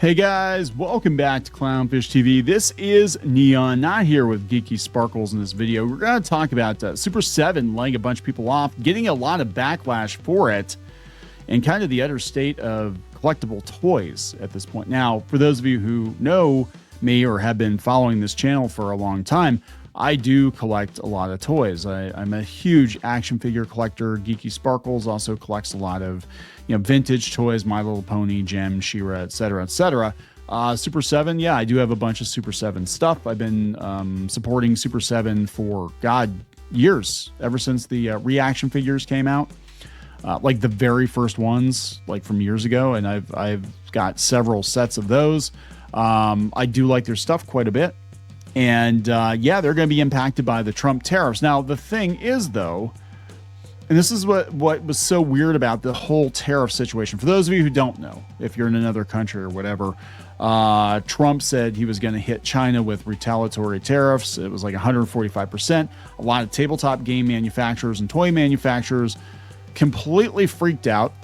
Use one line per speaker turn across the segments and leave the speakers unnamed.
Hey guys, welcome back to Clownfish TV. This is Kneon, not here with Geeky Sparkles in this video. We're going to talk about Super7 laying a bunch of people off, getting a lot of backlash for it, and kind of the utter state of collectible toys at this point. Now, for those of you who know me or have been following this channel for a long time, I do collect a lot of toys. I'm a huge action figure collector. Geeky Sparkles also collects a lot of, vintage toys, My Little Pony, Gem, She-Ra, etc., etc. Super7, yeah, I do have a bunch of Super7 stuff. I've been supporting Super7 for, years, ever since the reaction figures came out. Like the very first ones, like from years ago, and I've got several sets of those. I do like their stuff quite a bit. And yeah, they're going to be impacted by the Trump tariffs. Now, the thing is, though, and this is what was so weird about the whole tariff situation. For those of you who don't know, if you're in another country or whatever, Trump said he was going to hit China with retaliatory tariffs. It was like 145%. A lot of tabletop game manufacturers and toy manufacturers completely freaked out.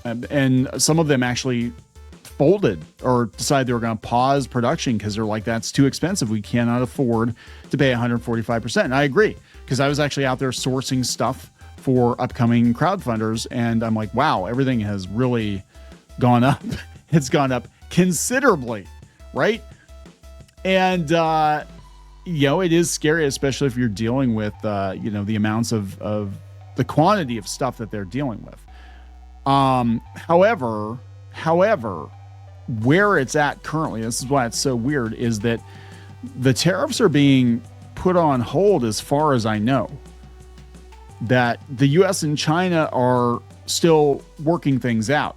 And some of them actually folded or decided they were going to pause production because they're like, that's too expensive. We cannot afford to pay 145%. And I agree, because I was actually out there sourcing stuff for upcoming crowdfunders, and I'm like, wow, everything has really gone up. It's gone up considerably, right? And it is scary, especially if you're dealing with the amounts of the quantity of stuff that they're dealing with. However, where it's at currently, this is why it's so weird, is that the tariffs are being put on hold, as far as I know. That the US and China are still working things out.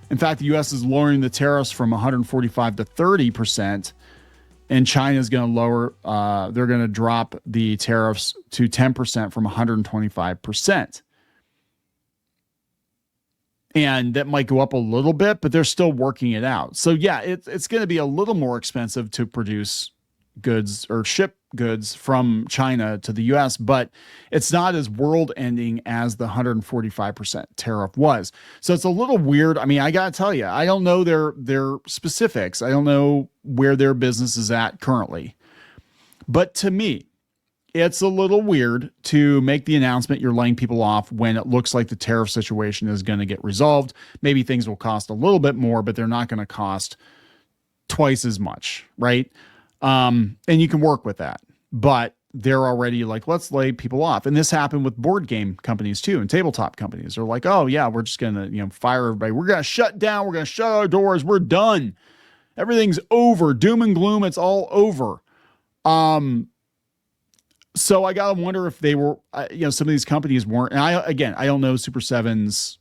In fact, the US is lowering the tariffs from 145 to 30%, and China is going to lower, they're going to drop the tariffs to 10% from 125%. And that might go up a little bit, but they're still working it out. So yeah, it's going to be a little more expensive to produce goods or ship goods from China to the US, but it's not as world-ending as the 145% tariff was. So it's a little weird. I mean, I got to tell you, I don't know their specifics. I don't know where their business is at currently. But to me, it's a little weird to make the announcement you're laying people off when it looks like the tariff situation is going to get resolved. Maybe things will cost a little bit more, but they're not going to cost twice as much, right? And you can work with that, but they're already like, let's lay people off. And this happened with board game companies too, and tabletop companies. They're like, oh yeah, we're just going to, fire everybody. We're going to shut down. We're going to shut our doors. We're done. Everything's over. Doom and gloom. It's all over. So I got to wonder if they were, some of these companies weren't, and I don't know Super7's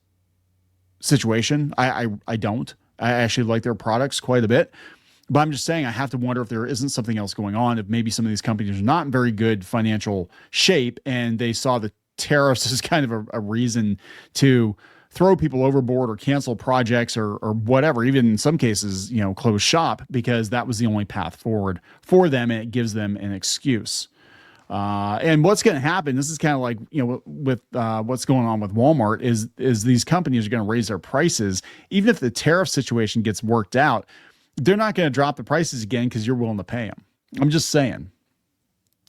situation. I don't. I actually like their products quite a bit. But I'm just saying, I have to wonder if there isn't something else going on, if maybe some of these companies are not in very good financial shape, and they saw the tariffs as kind of a reason to throw people overboard or cancel projects or whatever, even in some cases, close shop, because that was the only path forward for them, and it gives them an excuse. And what's going to happen, this is kind of like, with what's going on with Walmart, is these companies are going to raise their prices. Even if the tariff situation gets worked out, they're not going to drop the prices again because you're willing to pay them. I'm just saying.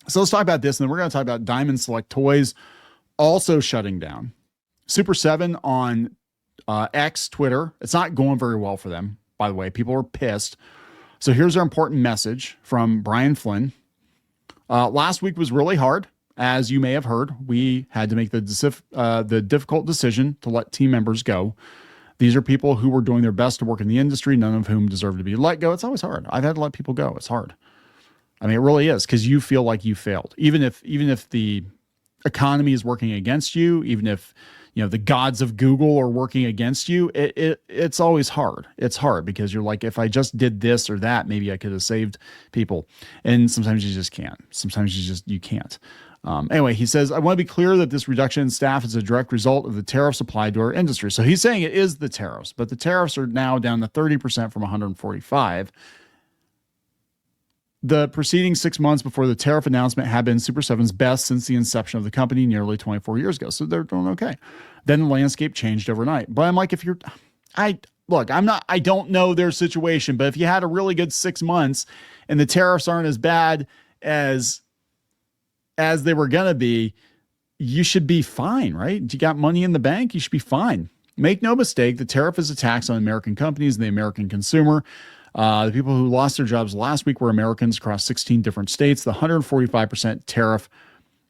So let's talk about this, and then we're going to talk about Diamond Select Toys also shutting down. Super7 on X, Twitter, it's not going very well for them, by the way. People are pissed. So here's our important message from Brian Flynn. Last week was really hard. As you may have heard, we had to make the difficult decision to let team members go. These are people who were doing their best to work in the industry, none of whom deserve to be let go. It's always hard. I've had to let people go. It's hard. I mean, it really is, because you feel like you failed. Even if the economy is working against you, even if the gods of Google are working against you, it's always hard. It's hard because you're like, if I just did this or that, maybe I could have saved people. And sometimes you just can't. Sometimes you can't. Anyway, he says, I want to be clear that this reduction in staff is a direct result of the tariffs applied to our industry. So he's saying it is the tariffs, but the tariffs are now down to 30% from 145. The preceding 6 months before the tariff announcement had been Super7's best since the inception of the company nearly 24 years ago. So they're doing okay. Then the landscape changed overnight. But I'm like, look, I don't know their situation, but if you had a really good 6 months and the tariffs aren't as bad as they were going to be, you should be fine, right? You got money in the bank, you should be fine. Make no mistake, the tariff is a tax on American companies and the American consumer. The people who lost their jobs last week were Americans across 16 different states. The 145% tariff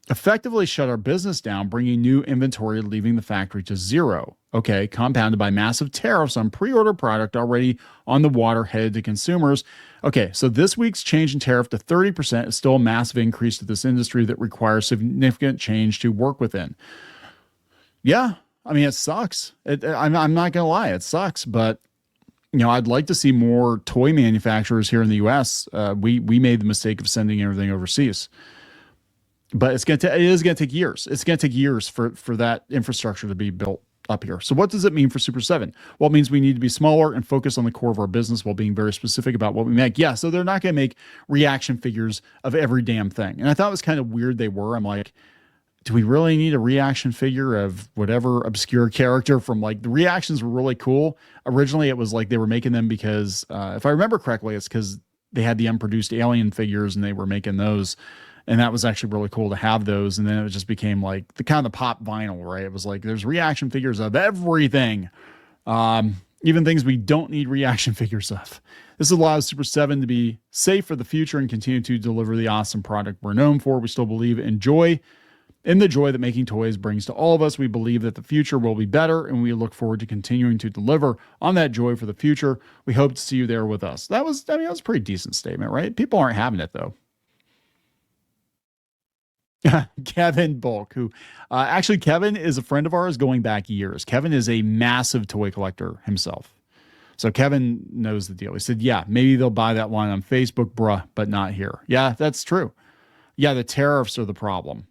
effectively shut our business down, bringing new inventory leaving the factory to zero. Okay, compounded by massive tariffs on pre-order product already on the water headed to consumers. Okay, so this week's change in tariff to 30% is still a massive increase to this industry that requires significant change to work within. Yeah, I mean, it sucks. I'm not going to lie, it sucks, but I'd like to see more toy manufacturers here in the U.S. We made the mistake of sending everything overseas. But it is going to take years. It's going to take years for that infrastructure to be built up here. So what does it mean for Super7? Well, it means we need to be smaller and focus on the core of our business while being very specific about what we make. Yeah, so they're not going to make reaction figures of every damn thing. And I thought it was kind of weird they were. I'm like, do we really need a reaction figure of whatever obscure character from, like, the reactions were really cool. Originally, it was like they were making them because, if I remember correctly, it's because they had the unproduced Alien figures and they were making those. And that was actually really cool to have those. And then it just became like the kind of pop vinyl, right? It was like, there's reaction figures of everything. Even things we don't need reaction figures of. This allows Super7 to be safe for the future and continue to deliver the awesome product we're known for. We still believe in the joy that making toys brings to all of us. We believe that the future will be better, and we look forward to continuing to deliver on that joy for the future. We hope to see you there with us. That was a pretty decent statement, right? People aren't having it, though. Kevin Bulk, who actually Kevin is a friend of ours going back years. Kevin is a massive toy collector himself. So Kevin knows the deal. He said, yeah, maybe they'll buy that line on Facebook, bruh, but not here. Yeah, that's true. Yeah, the tariffs are the problem.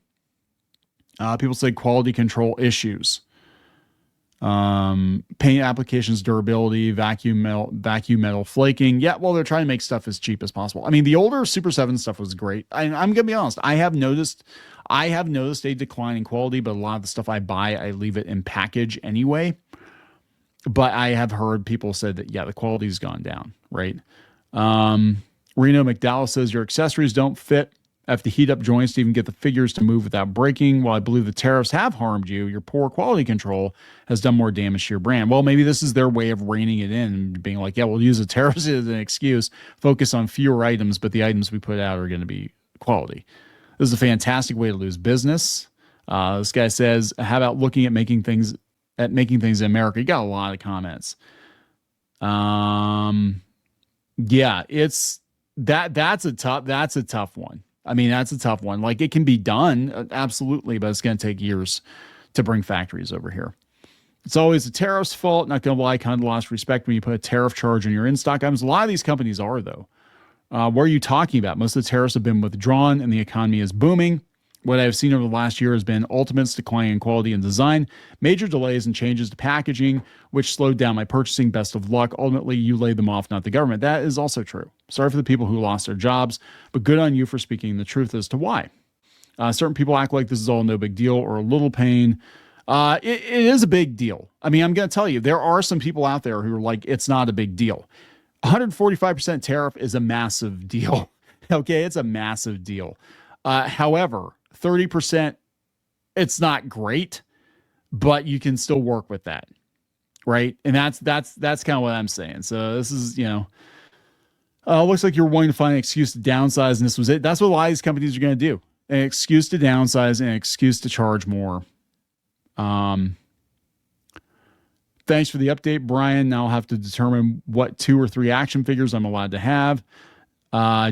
People say quality control issues. Paint applications durability, vacuum metal flaking. Yeah, well, they're trying to make stuff as cheap as possible. I mean, the older Super7 stuff was great. I'm gonna be honest. I have noticed a decline in quality, but a lot of the stuff I buy, I leave it in package anyway. But I have heard people say that, yeah, the quality's gone down, right? Reno McDowell says your accessories don't fit. I have to heat up joints to even get the figures to move without breaking. While I believe the tariffs have harmed you, your poor quality control has done more damage to your brand. Well, maybe this is their way of reining it in and being like, yeah, we'll use the tariffs as an excuse, focus on fewer items, but the items we put out are going to be quality. This is a fantastic way to lose business. This guy says, how about looking at making things in America? You got a lot of comments. Yeah, it's that's a tough one. I mean, that's a tough one. Like, it can be done, absolutely, but it's going to take years to bring factories over here. It's always the tariff's fault. Not going to lie, kind of lost respect when you put a tariff charge on your in-stock items. A lot of these companies are, though. What are you talking about? Most of the tariffs have been withdrawn, and the economy is booming. What I've seen over the last year has been Ultimate's decline in quality and design, major delays and changes to packaging, which slowed down my purchasing. Best of luck. Ultimately, you laid them off, not the government. That is also true. Sorry for the people who lost their jobs, but good on you for speaking the truth as to why. Certain people act like this is all no big deal or a little pain. It is a big deal. I mean, I'm going to tell you, there are some people out there who are like, it's not a big deal. 145% tariff is a massive deal. Okay, it's a massive deal. However, 30%, it's not great, but you can still work with that, right? And that's kind of what I'm saying. So this is, looks like you're wanting to find an excuse to downsize, and this was it. That's what a lot of these companies are going to do: an excuse to downsize and an excuse to charge more. Thanks for the update, Brian. Now I'll have to determine what 2 or 3 action figures I'm allowed to have.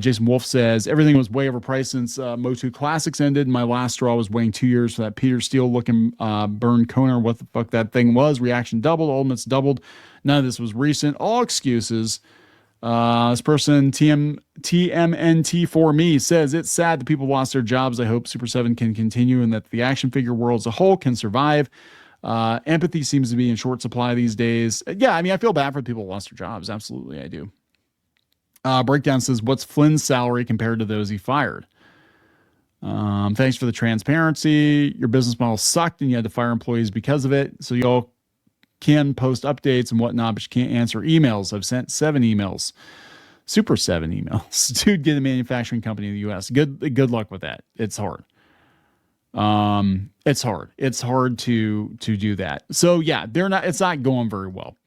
Jason Wolf says, everything was way overpriced since Motu Classics ended. My last straw was waiting 2 years for that Peter Steele looking burn Coner. What the fuck that thing was. Reaction doubled. Ultimates doubled. None of this was recent. All excuses. This person, TMNT for me, says, it's sad that people lost their jobs. I hope Super7 can continue and that the action figure world as a whole can survive. Empathy seems to be in short supply these days. Yeah, I mean, I feel bad for the people who lost their jobs. Absolutely, I do. Breakdown says, what's Flynn's salary compared to those he fired? Thanks for the transparency. Your business model sucked and you had to fire employees because of it. So you all can post updates and whatnot, but you can't answer emails. I've sent 7 emails, Super7 emails to get a manufacturing company in the U.S. Good luck with that. It's hard. It's hard. It's hard to do that. So yeah, it's not going very well.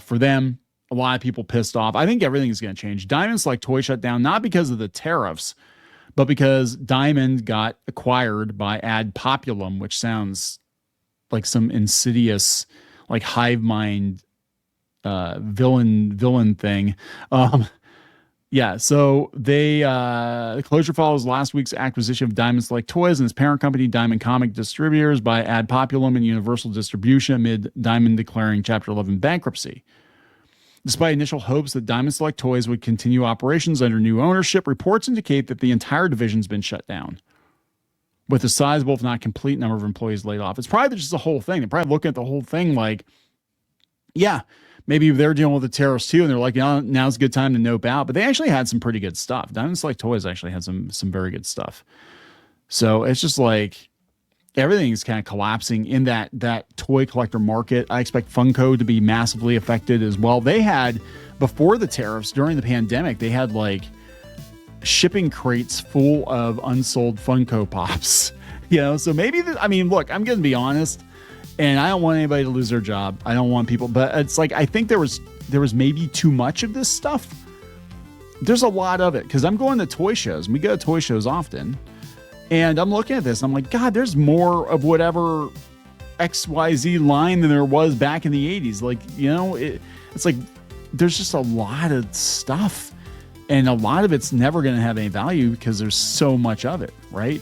For them, a lot of people pissed off. I think everything is going to change. Diamond Select Toy shut down, not because of the tariffs, but because Diamond got acquired by Ad Populum, which sounds like some insidious, like hive mind, villain thing. Yeah, so the closure follows last week's acquisition of Diamond Select Toys and its parent company, Diamond Comic Distributors, by Ad Populum and Universal Distribution amid Diamond declaring Chapter 11 bankruptcy. Despite initial hopes that Diamond Select Toys would continue operations under new ownership, reports indicate that the entire division's been shut down, with a sizable, if not complete, number of employees laid off. It's probably just the whole thing. They're probably looking at the whole thing like, yeah, maybe they're dealing with the tariffs too, and they're like, now's a good time to nope out. But they actually had some pretty good stuff. Diamond Select Toys actually had some very good stuff. So it's just like everything's kind of collapsing in that toy collector market. I expect Funko to be massively affected as well. They had, before the tariffs, during the pandemic, they had like shipping crates full of unsold Funko Pops. So maybe, look, I'm going to be honest. And I don't want anybody to lose their job. I don't want people, but it's like, I think there was maybe too much of this stuff. There's a lot of it because I'm going to toy shows and we go to toy shows often. And I'm looking at this. I'm like, God, there's more of whatever XYZ line than there was back in the 80s. Like, it's like, there's just a lot of stuff and a lot of it's never going to have any value because there's so much of it. Right.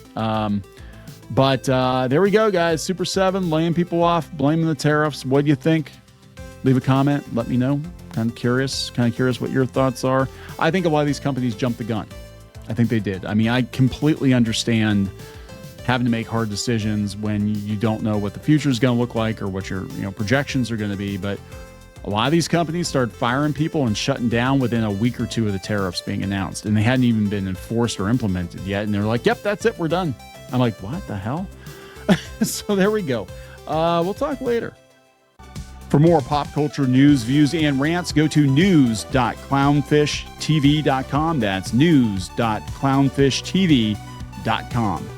But there we go, guys. Super7 laying people off, blaming the tariffs. What do you think? Leave a comment. Let me know. Kind of curious what your thoughts are. I think a lot of these companies jumped the gun. I think they did. I completely understand having to make hard decisions when you don't know what the future is going to look like or what your projections are going to be. But a lot of these companies started firing people and shutting down within a week or two of the tariffs being announced. And they hadn't even been enforced or implemented yet. And they're like, yep, that's it. We're done. I'm like, what the hell? So there we go. We'll talk later. For more pop culture news, views, and rants, go to news.clownfishtv.com. That's news.clownfishtv.com.